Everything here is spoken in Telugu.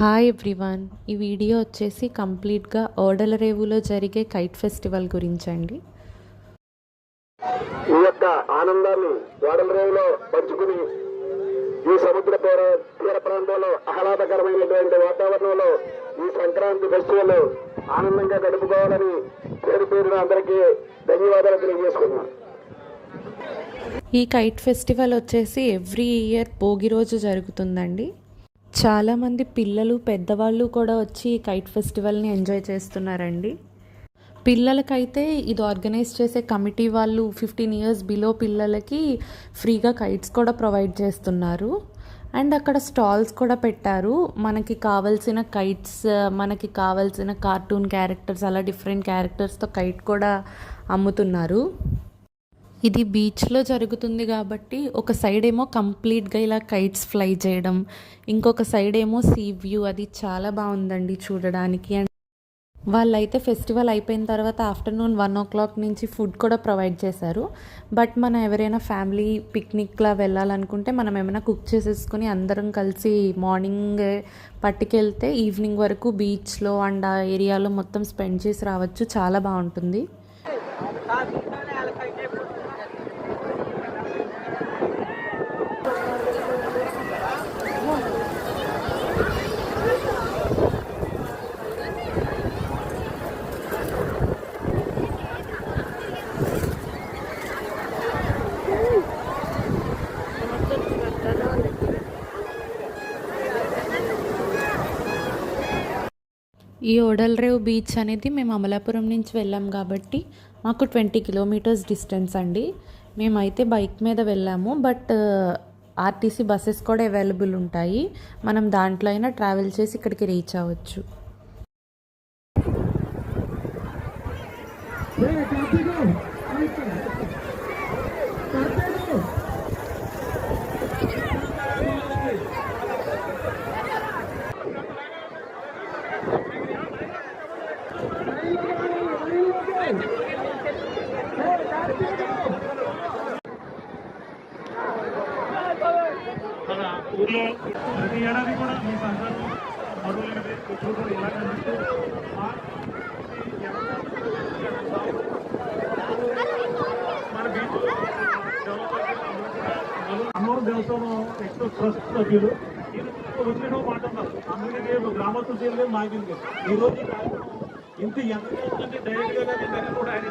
Hi everyone. ఈ వీడియో వచ్చేసి కంప్లీట్గా ఓడలరేవులో జరిగే కైట్ ఫెస్టివల్ గురించండి. ఈ యొక్క ఆనందాన్ని ఓడలరేవులో పంచుకుని ఈ సముద్ర తీర ప్రాంతంలో ఆహ్లాదకరమైనటువంటి వాతావరణంలో ఈ సంక్రాంతి ఫెస్టివల్ ఆనందంగా గడుపుకోవాలని పేరు పేరున అందరికీ ధన్యవాదాలు తెలియజేసుకుంటున్నాను. ఈ కైట్ ఫెస్టివల్ వచ్చేసి ఎవ్రీ ఇయర్ భోగి రోజు జరుగుతుందండి. చాలామంది పిల్లలు పెద్దవాళ్ళు కూడా వచ్చి ఈ కైట్ ఫెస్టివల్ని ఎంజాయ్ చేస్తున్నారండి. పిల్లలకైతే ఇది ఆర్గనైజ్ చేసే కమిటీ వాళ్ళు 15 ఇయర్స్ బిలో పిల్లలకి ఫ్రీగా కైట్స్ కూడా ప్రొవైడ్ చేస్తున్నారు. అండ్ అక్కడ స్టాల్స్ కూడా పెట్టారు. మనకి కావాల్సిన కైట్స్, మనకి కావాల్సిన కార్టూన్ క్యారెక్టర్స్, అలా డిఫరెంట్ క్యారెక్టర్స్తో కైట్ కూడా అమ్ముతున్నారు. ఇది బీచ్లో జరుగుతుంది కాబట్టి ఒక సైడ్ ఏమో కంప్లీట్గా ఇలా కైట్స్ ఫ్లై చేయడం, ఇంకొక సైడ్ ఏమో సీ వ్యూ. అది చాలా బాగుందండి చూడడానికి. అండ్ వాళ్ళైతే ఫెస్టివల్ అయిపోయిన తర్వాత ఆఫ్టర్నూన్ 1 o'clock నుంచి ఫుడ్ కూడా ప్రొవైడ్ చేశారు. బట్ మనం ఎవరైనా ఫ్యామిలీ పిక్నిక్లా వెళ్ళాలనుకుంటే మనం ఏమైనా కుక్ చేసేసుకుని అందరం కలిసి మార్నింగ్ పట్టుకెళ్తే ఈవినింగ్ వరకు బీచ్లో అండ్ ఆ ఏరియాలో మొత్తం స్పెండ్ చేసి రావచ్చు. చాలా బాగుంటుంది. ఈ ఓడలరేవు బీచ్ అనేది మేము అమలాపురం నుంచి వెళ్ళాం కాబట్టి మాకు 20 kilometers డిస్టెన్స్ అండి. మేమైతే బైక్ మీద వెళ్ళాము. బట్ ఆర్టీసీ బస్సెస్ కూడా అవైలబుల్ ఉంటాయి. మనం దాంట్లో అయినా ట్రావెల్ చేసి ఇక్కడికి రీచ్ అవ్వచ్చు. మన ఊర్లో ప్రతి ఏడాది కూడా మీ సంఘాలు మరువులైనవి చూడడం ఇలా కనిపిస్తూ మన బీచ్ అమ్మవారు దేవస్థానం ఎక్కువ ట్రస్ట్ సభ్యులు వచ్చిన మాట ఉన్నారు. అందుకే గ్రామస్తులు చేయలేదు మాకు ఈ రోజు ఇంత ఎంత డైరెక్ట్ గా కూడా ఆయన